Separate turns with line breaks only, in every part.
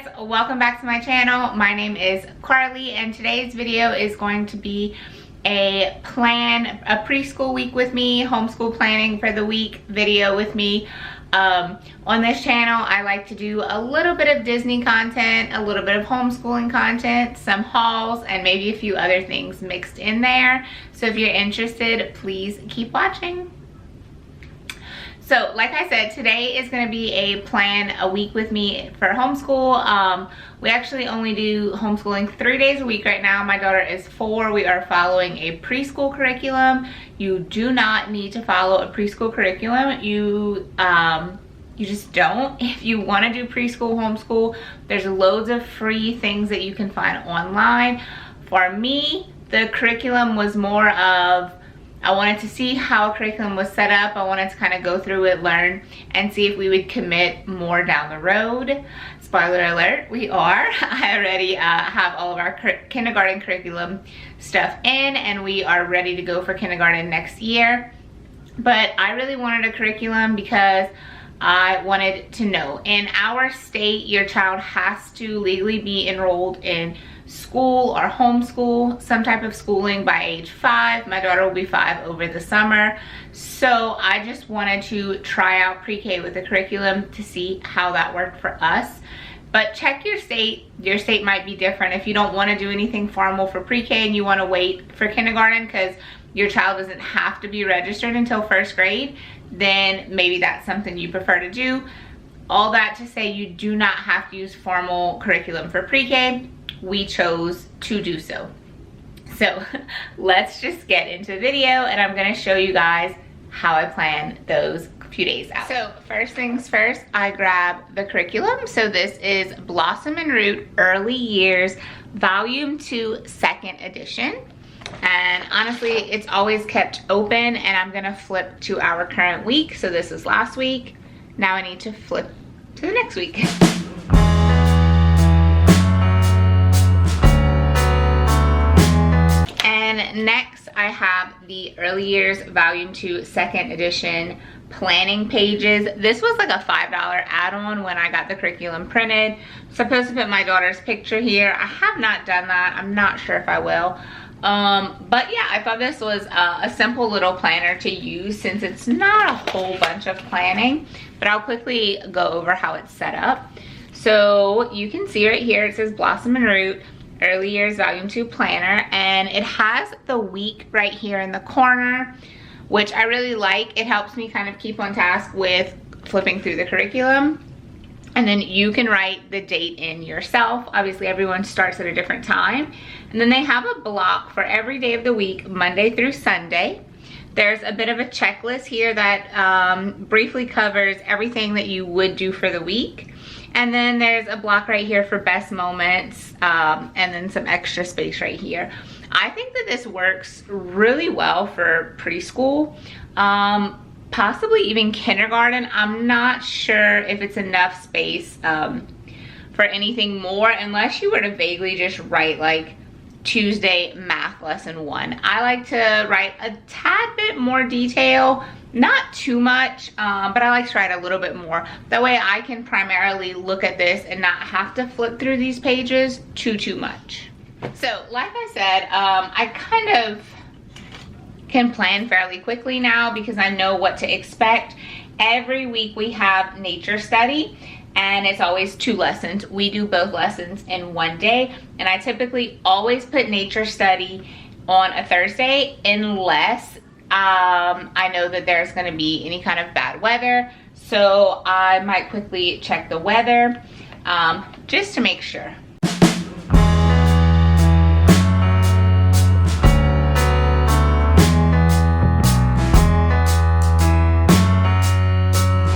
guys, welcome back to my channel. My name is Carly and today's video is going to be a preschool week with me, homeschool planning for the week video with me. On this channel I like to do a little bit of Disney content, a little bit of homeschooling content, some hauls, and maybe a few other things mixed in there. So if you're interested, please keep watching. So like I said, today is going to be a week with me for homeschool. We actually only do homeschooling 3 days a week right now. My daughter is 4. We are following a preschool curriculum. You do not need to follow a preschool curriculum. You just don't. If you want to do preschool homeschool, there's loads of free things that you can find online. For me, the curriculum was more of, I wanted to see how a curriculum was set up. I wanted to kind of go through it, learn, and see if we would commit more down the road. Spoiler alert, we are. I already have all of our kindergarten curriculum stuff in, and we are ready to go for kindergarten next year. But I really wanted a curriculum because I wanted to know, in our state, your child has to legally be enrolled in school or homeschool, some type of schooling by age 5. My daughter will be 5 over the summer. So I just wanted to try out pre-K with the curriculum to see how that worked for us. But check your state. Your state might be different. If you don't want to do anything formal for pre-K and you want to wait for kindergarten because your child doesn't have to be registered until 1st grade, then maybe that's something you prefer to do. All that to say, you do not have to use formal curriculum for pre-K. We chose to do so. So let's just get into the video and I'm going to show you guys how I plan those few days out. So first things first, I grab the curriculum. So this is Blossom and Root Early Years Volume 2 2nd edition. And honestly, it's always kept open, and I'm gonna flip to our current week. So this is last week. Now I need to flip to the next week. And next I have the Early Years Volume 2 2nd edition planning pages. This was like a $5 add-on when I got the curriculum printed. Supposed to put my daughter's picture here. I have not done that. I'm not sure if I will. But yeah, I thought this was a simple little planner to use since it's not a whole bunch of planning, but I'll quickly go over how it's set up. So you can see right here, it says Blossom and Root Early Years Volume 2 Planner, and it has the week right here in the corner, which I really like. It helps me kind of keep on task with flipping through the curriculum. And then you can write the date in yourself. Obviously everyone starts at a different time. And then they have a block for every day of the week, Monday through Sunday. There's a bit of a checklist here that briefly covers everything that you would do for the week. And then there's a block right here for best moments, and then some extra space right here. I think that this works really well for preschool. Possibly even kindergarten. I'm not sure if it's enough space for anything more, unless you were to vaguely just write like Tuesday math lesson 1. I like to write a tad bit more detail, not too much, but I like to write a little bit more. That way I can primarily look at this and not have to flip through these pages too much. So like I said, I kind of can plan fairly quickly now because I know what to expect. Every week we have nature study, and it's always 2 lessons. We do both lessons in one day, and I typically always put nature study on a Thursday unless I know that there's going to be any kind of bad weather. So I might quickly check the weather just to make sure.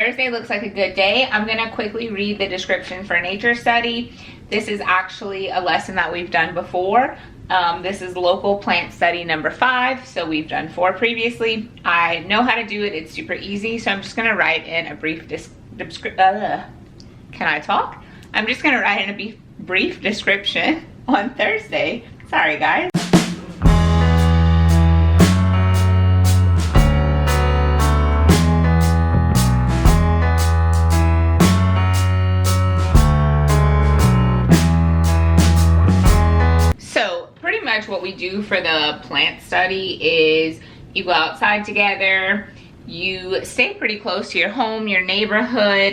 Thursday looks like a good day. I'm gonna quickly read the description for nature study. This is actually a lesson that we've done before. This is local plant study number 5. So we've done 4 previously. I know how to do it. It's super easy. So I'm just gonna write in a brief can I talk? I'm just gonna write in a brief description on Thursday. Sorry guys. much what we do for the plant study is you go outside together, you stay pretty close to your home, your neighborhood.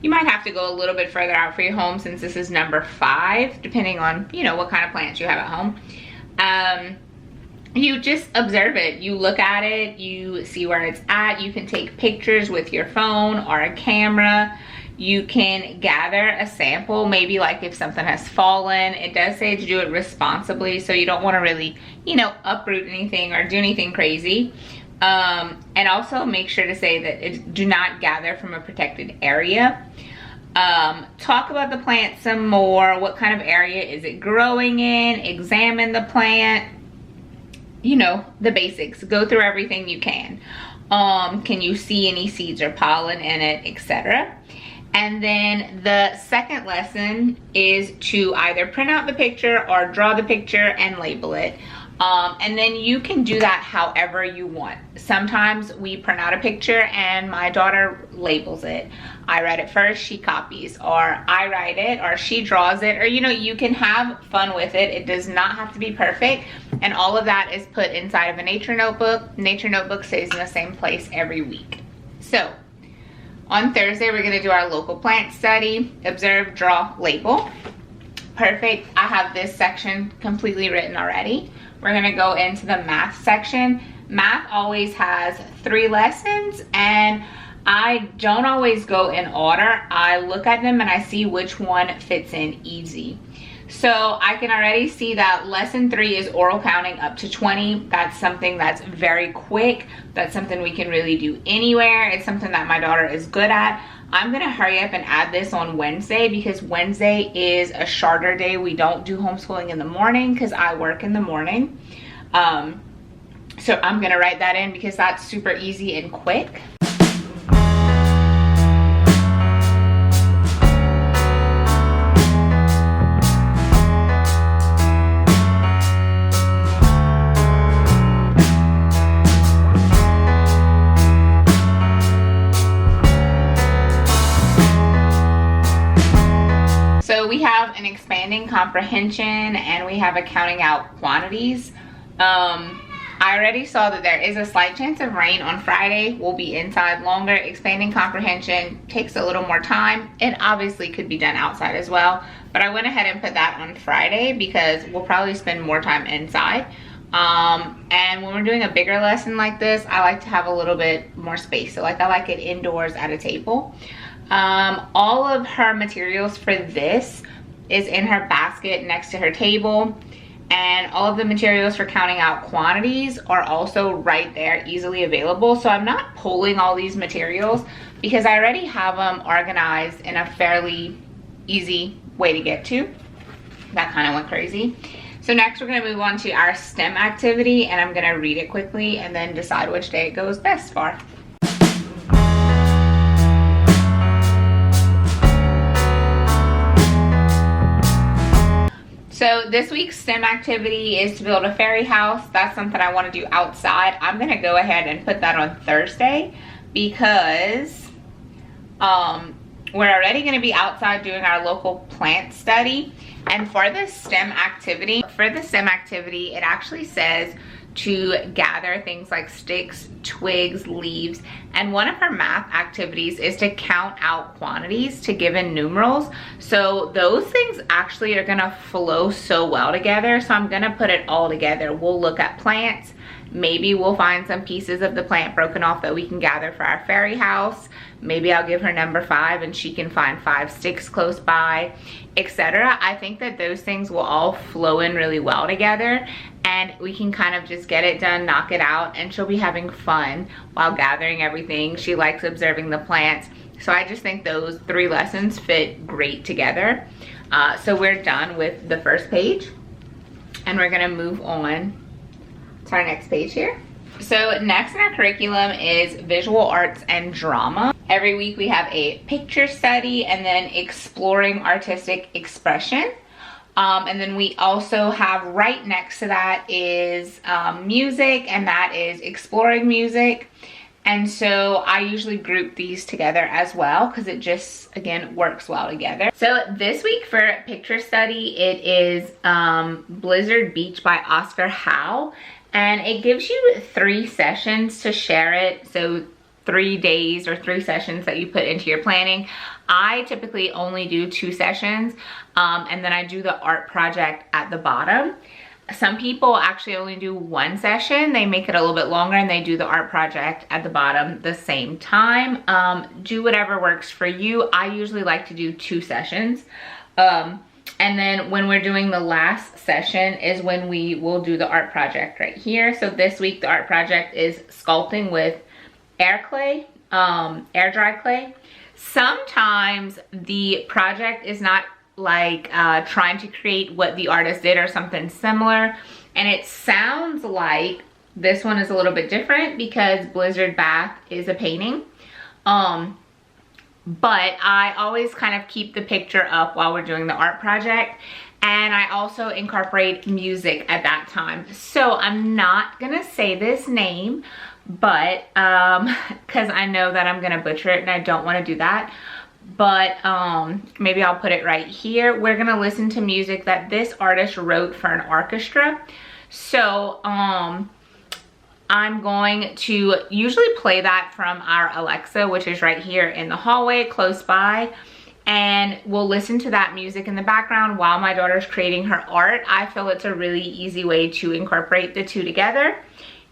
You might have to go a little bit further out for your home since this is number 5, depending on, you know, what kind of plants you have at home. You just observe it. You look at it, you see where it's at. You can take pictures with your phone or a camera. You can gather a sample, maybe like if something has fallen. It does say to do it responsibly, so you don't want to really, you know, uproot anything or do anything crazy. And also make sure to say that do not gather from a protected area. Talk about the plant some more. What kind of area is it growing in? Examine the plant. You know, the basics. Go through everything you can. Can you see any seeds or pollen in it, etc. And then the second lesson is to either print out the picture or draw the picture and label it. And then you can do that however you want. Sometimes we print out a picture and my daughter labels it. I write it first, she copies, or I write it, or she draws it, or you know, you can have fun with it. It does not have to be perfect. And all of that is put inside of a nature notebook. Nature notebook stays in the same place every week. So on Thursday, we're gonna do our local plant study, observe, draw, label. Perfect, I have this section completely written already. We're gonna go into the math section. Math always has 3 lessons and I don't always go in order. I look at them and I see which one fits in easy. So I can already see that lesson 3 is oral counting up to 20. That's something that's very quick. That's something we can really do anywhere. It's something that my daughter is good at. I'm gonna hurry up and add this on Wednesday because Wednesday is a shorter day. We don't do homeschooling in the morning because I work in the morning. So I'm gonna write that in because that's super easy and quick. So we have an expanding comprehension and we have a counting out quantities. I already saw that there is a slight chance of rain on Friday. We'll be inside longer. Expanding comprehension takes a little more time. It obviously could be done outside as well, but I went ahead and put that on Friday because we'll probably spend more time inside. And when we're doing a bigger lesson like this, I like to have a little bit more space. So like I like it indoors at a table. All of her materials for this is in her basket next to her table, and all of the materials for counting out quantities are also right there, easily available. So I'm not pulling all these materials because I already have them organized in a fairly easy way to get to. That kind of went crazy. So next we're going to move on to our STEM activity, and I'm going to read it quickly and then decide which day it goes best for. So this week's STEM activity is to build a fairy house. That's something I want to do outside. I'm going to go ahead and put that on Thursday because we're already going to be outside doing our local plant study. And for the STEM activity, it actually says to gather things like sticks, twigs, leaves, and one of her math activities is to count out quantities to given numerals. So those things actually are gonna flow so well together. So I'm gonna put it all together. We'll look at plants. Maybe we'll find some pieces of the plant broken off that we can gather for our fairy house. Maybe I'll give her number 5 and she can find 5 sticks close by, etc. I think that those things will all flow in really well together and we can kind of just get it done, knock it out, and she'll be having fun while gathering everything. She likes observing the plants. So I just think those 3 lessons fit great together. So we're done with the first page and we're gonna move on to our next page here. So next in our curriculum is visual arts and drama. Every week we have a picture study and then exploring artistic expression. And then we also have right next to that is music, and that is exploring music. And so I usually group these together as well because it just, again, works well together. So this week for picture study, it is Blizzard Beach by Oscar Howe. And it gives you 3 sessions to share it. So 3 days or 3 sessions that you put into your planning. I typically only do 2 sessions and then I do the art project at the bottom. Some people actually only do 1 session. They make it a little bit longer and they do the art project at the bottom the same time. Do whatever works for you. I usually like to do 2 sessions. And then when we're doing the last session is when we will do the art project right here. So this week the art project is sculpting with air clay, air dry clay. Sometimes the project is not like trying to create what the artist did or something similar, and it sounds like this one is a little bit different because Blizzard Bath is a painting, but I always kind of keep the picture up while we're doing the art project, and I also incorporate music at that time. So I'm not gonna say this name, but because I know that I'm gonna butcher it and I don't want to do that, but maybe I'll put it right here. We're gonna listen to music that this artist wrote for an orchestra. So I'm going to usually play that from our Alexa, which is right here in the hallway close by, and we'll listen to that music in the background while my daughter's creating her art. I feel it's a really easy way to incorporate the 2 together.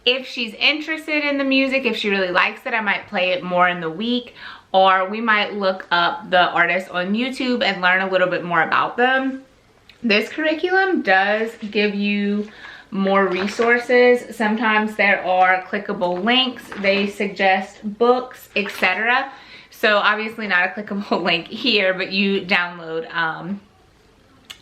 If she's interested in the music, if she really likes it, I might play it more in the week, or we might look up the artist on YouTube and learn a little bit more about them. This curriculum does give you more resources. Sometimes there are clickable links. They suggest books, etc. So obviously not a clickable link here, but you download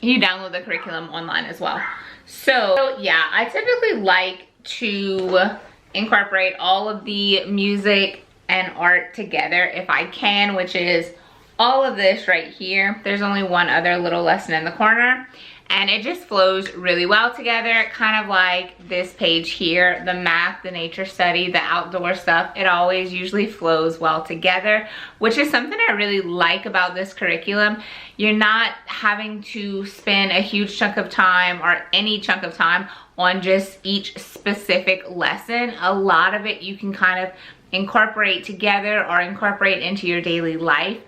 the curriculum online as well. So yeah, I typically like to incorporate all of the music and art together if I can, which is all of this right here. There's only one other little lesson in the corner, and it just flows really well together, kind of like this page here, the math, the nature study, the outdoor stuff. It always usually flows well together, which is something I really like about this curriculum. You're not having to spend a huge chunk of time or any chunk of time on just each specific lesson. A lot of it you can kind of incorporate together or incorporate into your daily life.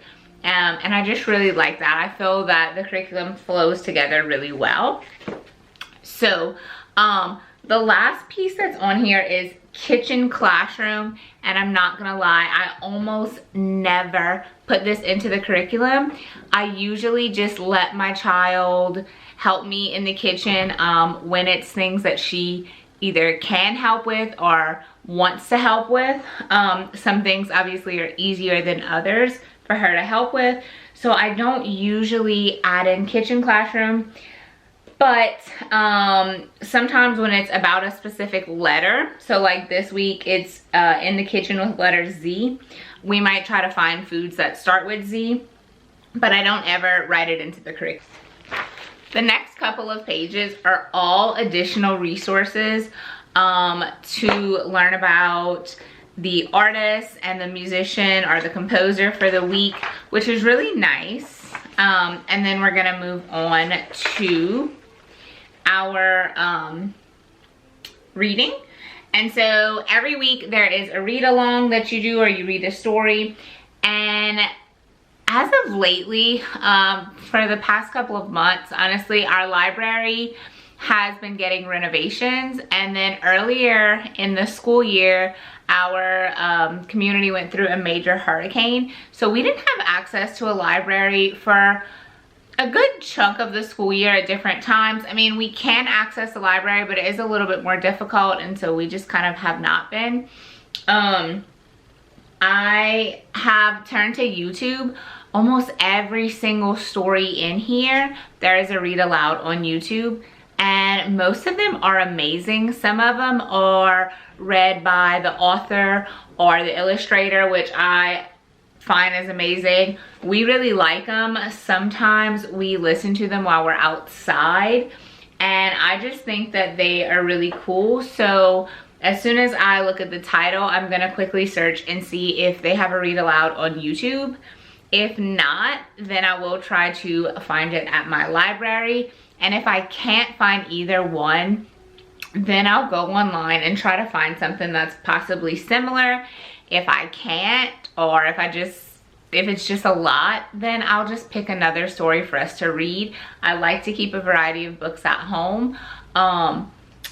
And I just really like that. I feel that the curriculum flows together really well. So the last piece that's on here is kitchen classroom, and I'm not gonna lie, I almost never put this into the curriculum. I usually just let my child help me in the kitchen when it's things that she either can help with or wants to help with. Some things obviously are easier than others for her to help with, so I don't usually add in kitchen classroom. But sometimes when it's about a specific letter, so like this week it's in the kitchen with letter Z, we might try to find foods that start with Z, but I don't ever write it into the curriculum. The next couple of pages are all additional resources to learn about the artist and the musician or the composer for the week, which is really nice. And then we're gonna move on to our reading. And so every week there is a read along that you do, or you read a story. And as of lately, for the past couple of months, honestly, our library has been getting renovations, and then earlier in the school year our community went through a major hurricane, so we didn't have access to a library for a good chunk of the school year at different times. I mean, we can access the library, but it is a little bit more difficult, and so we just kind of have not been. I have turned to YouTube. Almost every single story in here, there is a read aloud on YouTube, and most of them are amazing. Some of them are read by the author or the illustrator, which I find is amazing. We really like them. Sometimes we listen to them while we're outside, and I just think that they are really cool. So as soon as I look at the title, I'm gonna quickly search and see if they have a read aloud on YouTube. If not, then I will try to find it at my library. And if I can't find either one, then I'll go online and try to find something that's possibly similar. If I can't, or if it's just a lot, then I'll just pick another story for us to read. I like to keep a variety of books at home.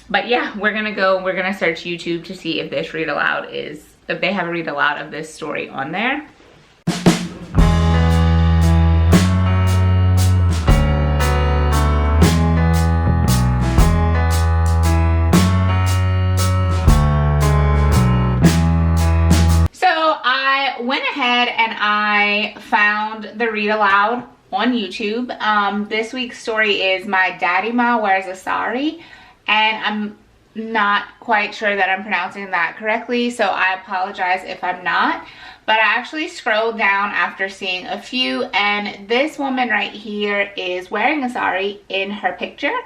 But yeah, we're gonna search YouTube to see if this read aloud if they have a read aloud of this story on there. Went ahead and I found the read aloud on YouTube. This week's story is My Daddy Ma Wears a Sari, and I'm not quite sure that I'm pronouncing that correctly, so I apologize if I'm not. But I actually scrolled down after seeing a few, and this woman right here is wearing a sari in her picture.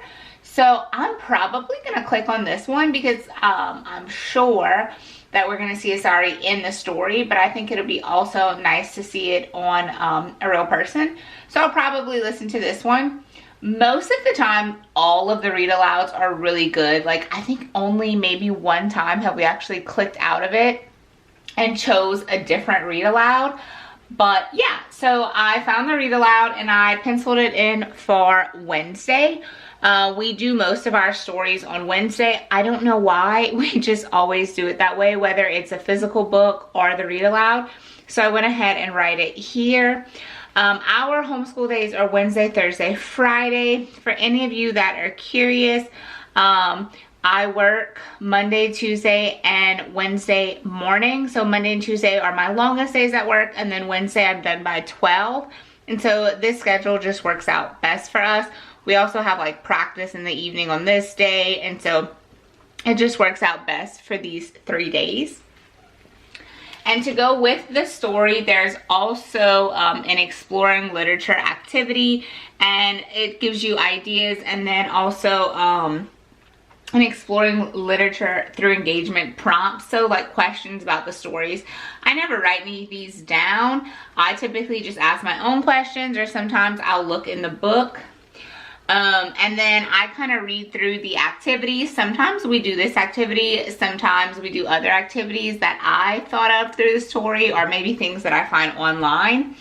So I'm probably gonna click on this one because I'm sure that we're gonna see a sari in the story, but I think it'll be also nice to see it on a real person. So I'll probably listen to this one. Most of the time, all of the read alouds are really good. Like, I think only maybe one time have we actually clicked out of it and chose a different read aloud. But yeah, so I found the read aloud and I penciled it in for Wednesday. We do most of our stories on Wednesday. I don't know why, we just always do it that way, whether it's a physical book or the read aloud. So I went ahead and write it here. Our homeschool days are Wednesday, Thursday, Friday. For any of you that are curious, I work Monday, Tuesday, and Wednesday morning. So Monday and Tuesday are my longest days at work, and then Wednesday I'm done by 12. And so this schedule just works out best for us. We also have like practice in the evening on this day, and so it just works out best for these 3 days. And to go with the story, there's also an exploring literature activity, and it gives you ideas, and then also an exploring literature through engagement prompt, so like questions about the stories. I never write any of these down. I typically just ask my own questions, or sometimes I'll look in the book. And then I kind of read through the activities. Sometimes we do this activity, sometimes we do other activities that I thought of through the story, or maybe things that I find online.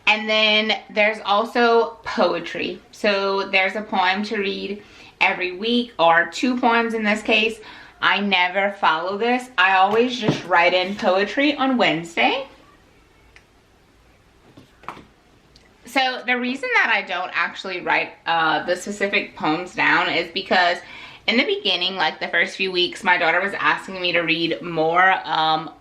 And then there's also poetry. So there's a poem to read every week, or 2 poems in this case. I never follow this. I always just write in poetry on Wednesday. So the reason that I don't actually write the specific poems down is because in the beginning, like the first few weeks, my daughter was asking me to read more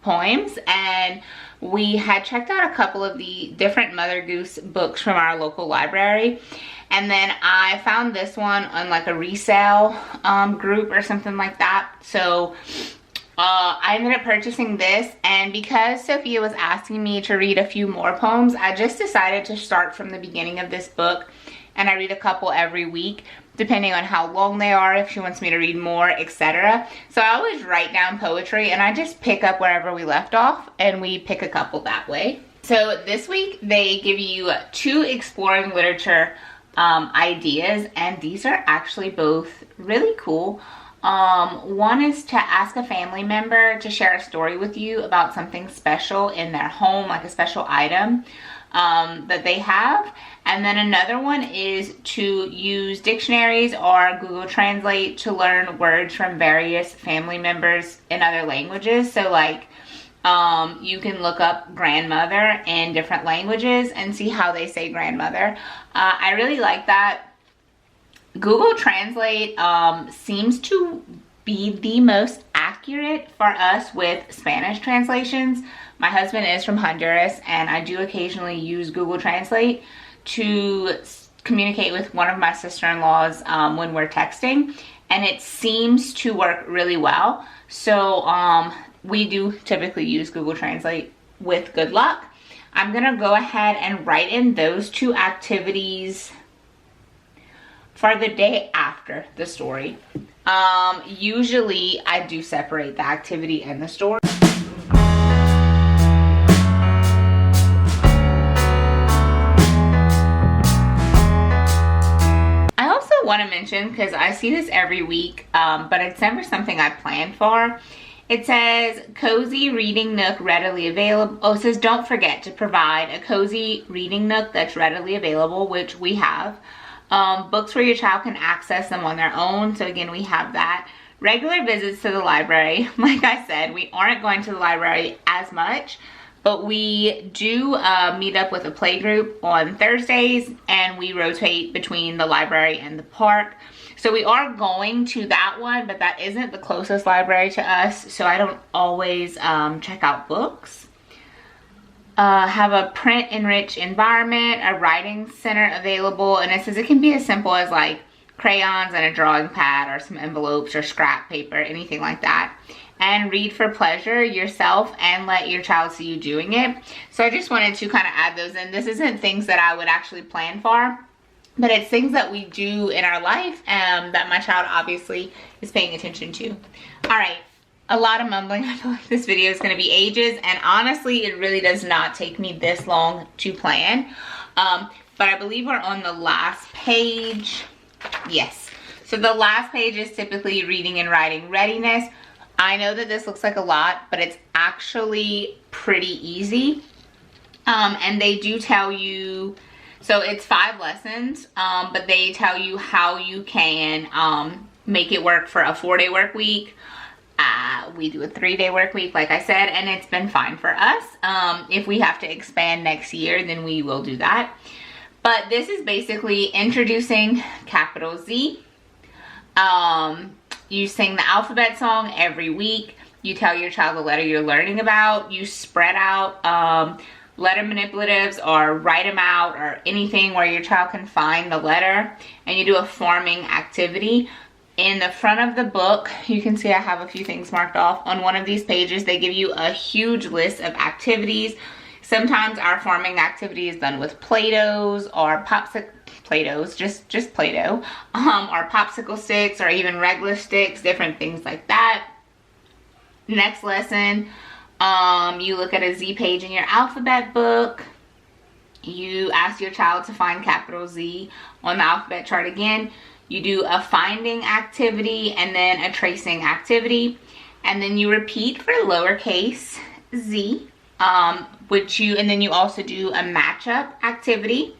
poems, and we had checked out a couple of the different Mother Goose books from our local library. And then I found this one on like a resale group or something like that. So I ended up purchasing this, and because Sophia was asking me to read a few more poems, I just decided to start from the beginning of this book, and I read a couple every week depending on how long they are, if she wants me to read more, etc. So I always write down poetry, and I just pick up wherever we left off, and we pick a couple that way. So this week they give you 2 exploring literature ideas, and these are actually both really cool. One is to ask a family member to share a story with you about something special in their home, like a special item that they have. And then another one is to use dictionaries or Google Translate to learn words from various family members in other languages. So like you can look up grandmother in different languages and see how they say grandmother. I really like that. Google Translate seems to be the most accurate for us with Spanish translations. My husband is from Honduras, and I do occasionally use Google Translate to communicate with one of my sister-in-laws when we're texting, and it seems to work really well. So we do typically use Google Translate with good luck. I'm gonna go ahead and write in those 2 activities for the day after the story. Usually I do separate the activity and the story. I also want to mention, because I see this every week, but it's never something I plan for. It says cozy reading nook readily available. Oh, it says don't forget to provide a cozy reading nook that's readily available, which we have. Books where your child can access them on their own. So again, we have that. Regular visits to the library. Like I said, we aren't going to the library as much, but we do meet up with a play group on Thursdays, and we rotate between the library and the park. So we are going to that one, but that isn't the closest library to us, so I don't always check out books. Have a print enriched environment, a writing center available, and it says it can be as simple as like crayons and a drawing pad or some envelopes or scrap paper, anything like that. And read for pleasure yourself and let your child see you doing it. So I just wanted to kind of add those in. This isn't things that I would actually plan for, but it's things that we do in our life that my child obviously is paying attention to. All right, a lot of mumbling. I feel like this video is gonna be ages, and honestly, it really does not take me this long to plan. But I believe we're on the last page. Yes, so the last page is typically reading and writing readiness. I know that this looks like a lot, but it's actually pretty easy. And they do tell you, so it's 5 lessons, but they tell you how you can make it work for a 4-day work week. We do a 3-day work week, like I said, and it's been fine for us. If we have to expand next year, then we will do that. But this is basically introducing capital Z. You sing the alphabet song every week. You tell your child the letter you're learning about. You spread out letter manipulatives, or write them out, or anything where your child can find the letter. And you do a forming activity. In the front of the book, you can see I have a few things marked off. On one of these pages, they give you a huge list of activities. Sometimes our forming activity is done with Play-Dohs or Play-Dohs, just Play-Doh, or popsicle sticks, or even regular sticks, different things like that. Next lesson, you look at a Z page in your alphabet book. You ask your child to find capital Z on the alphabet chart again. You do a finding activity and then a tracing activity, and then you repeat for lowercase z. And then you also do a matchup activity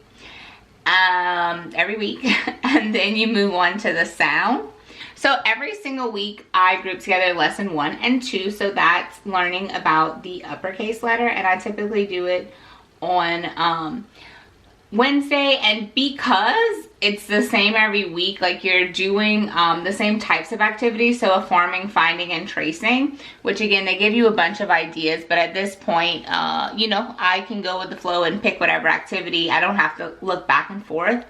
every week, and then you move on to the sound. So every single week I group together lesson 1 and 2, so that's learning about the uppercase letter, and I typically do it on Wednesday. And because it's the same every week, like you're doing the same types of activities, so a forming, finding, and tracing, which again, they give you a bunch of ideas, but at this point, you know, I can go with the flow and pick whatever activity. I don't have to look back and forth.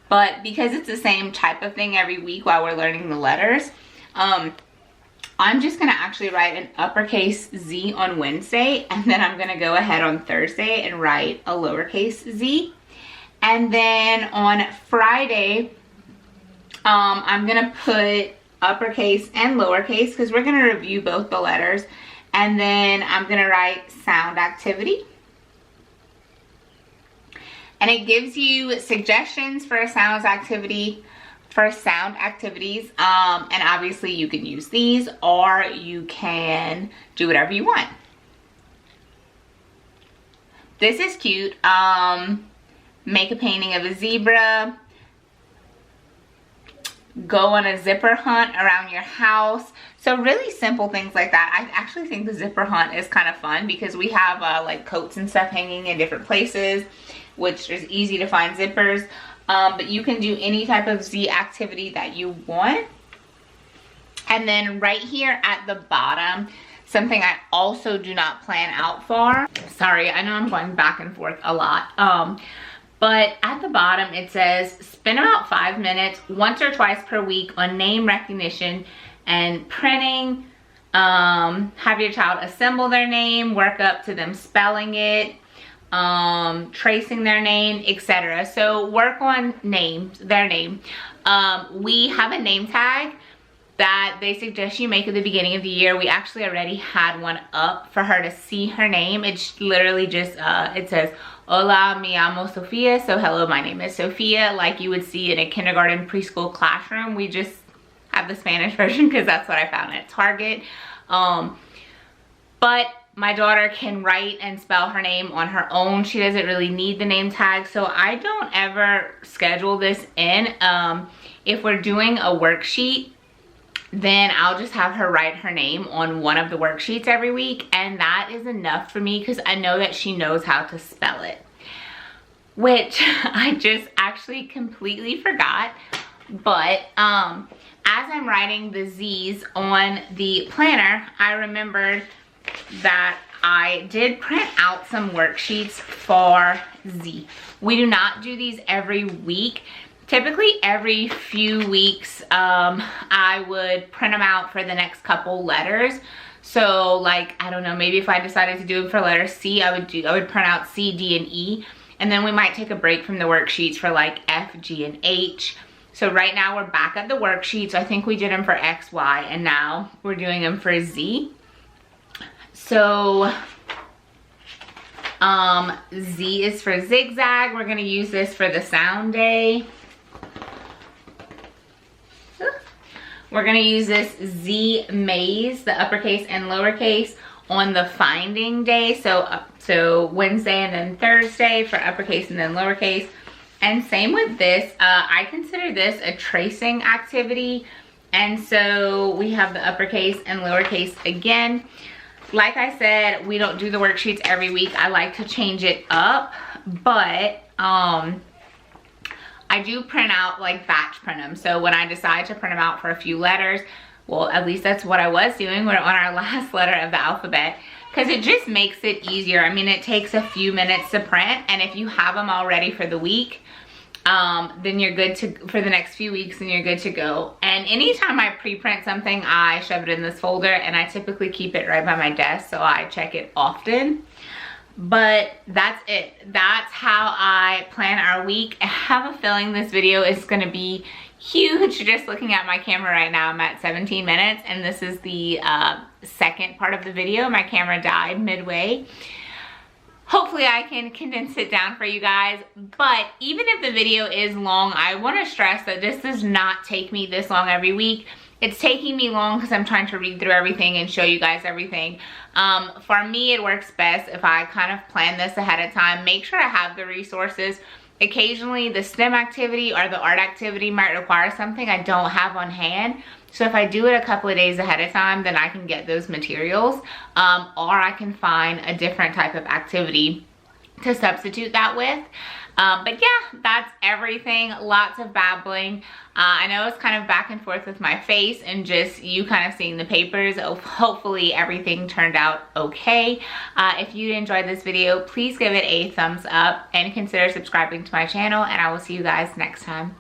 But because it's the same type of thing every week while we're learning the letters, I'm just gonna actually write an uppercase Z on Wednesday, and then I'm gonna go ahead on Thursday and write a lowercase z. And then on Friday, I'm gonna put uppercase and lowercase, because we're gonna review both the letters. And then I'm gonna write sound activity. And it gives you suggestions for a sound activities. And obviously you can use these, or you can do whatever you want. This is cute. Make a painting of a zebra. Go on a zipper hunt around your house. So really simple things like that. I actually think the zipper hunt is kind of fun, because we have like coats and stuff hanging in different places, which is easy to find zippers. But you can do any type of Z activity that you want. And then right here at the bottom, something I also do not plan out for. Sorry, I know I'm going back and forth a lot. But at the bottom it says, spend about 5 minutes once or twice per week on name recognition and printing. Have your child assemble their name, work up to them spelling it. tracing their name, etc. So work on their name. We have a name tag that they suggest you make at the beginning of the year. We actually already had one up for her to see her name. It's literally just, it says, Hola, me llamo Sofia. So hello, my name is Sophia, like you would see in a kindergarten preschool classroom. We just have the Spanish version because that's what I found at Target. But my daughter can write and spell her name on her own. She doesn't really need the name tag, so I don't ever schedule this in. If we're doing a worksheet, then I'll just have her write her name on one of the worksheets every week, and that is enough for me because I know that she knows how to spell it, which I just actually completely forgot. But as I'm writing the Z's on the planner, I remembered that I did print out some worksheets for Z. We do not do these every week. Typically every few weeks, I would print them out for the next couple letters. So like, I don't know, maybe if I decided to do it for letter C, I would print out C, D, and E. And then we might take a break from the worksheets for like F, G, and H. So right now we're back at the worksheets. I think we did them for X, Y, and now we're doing them for Z. So Z is for zigzag. We're gonna use this for the sound day. We're gonna use this Z maze, the uppercase and lowercase, on the finding day. So Wednesday and then Thursday for uppercase and then lowercase. And same with this, I consider this a tracing activity. And so we have the uppercase and lowercase again. Like I said, we don't do the worksheets every week. I like to change it up, but I do print out, like batch print them. So when I decide to print them out for a few letters, well, at least that's what I was doing. We're on our last letter of the alphabet because it just makes it easier. I mean, it takes a few minutes to print, and if you have them all ready for the week, then you're good to, for the next few weeks, and you're good to go. And anytime I pre-print something, I shove it in this folder, and I typically keep it right by my desk, so I check it often. But that's it. That's how I plan our week. I have a feeling this video is gonna be huge. Just looking at my camera right now, I'm at 17 minutes, and this is the second part of the video. My camera died midway. Hopefully I can condense it down for you guys, but even if the video is long, I want to stress that this does not take me this long every week. It's taking me long because I'm trying to read through everything and show you guys everything. For me, it works best if I kind of plan this ahead of time. Make sure I have the resources. Occasionally, the STEM activity or the art activity might require something I don't have on hand. So if I do it a couple of days ahead of time, then I can get those materials, or I can find a different type of activity to substitute that with. But yeah, that's everything. Lots of babbling. I know it's kind of back and forth with my face and just you kind of seeing the papers. Hopefully everything turned out okay. If you enjoyed this video, please give it a thumbs up and consider subscribing to my channel, and I will see you guys next time.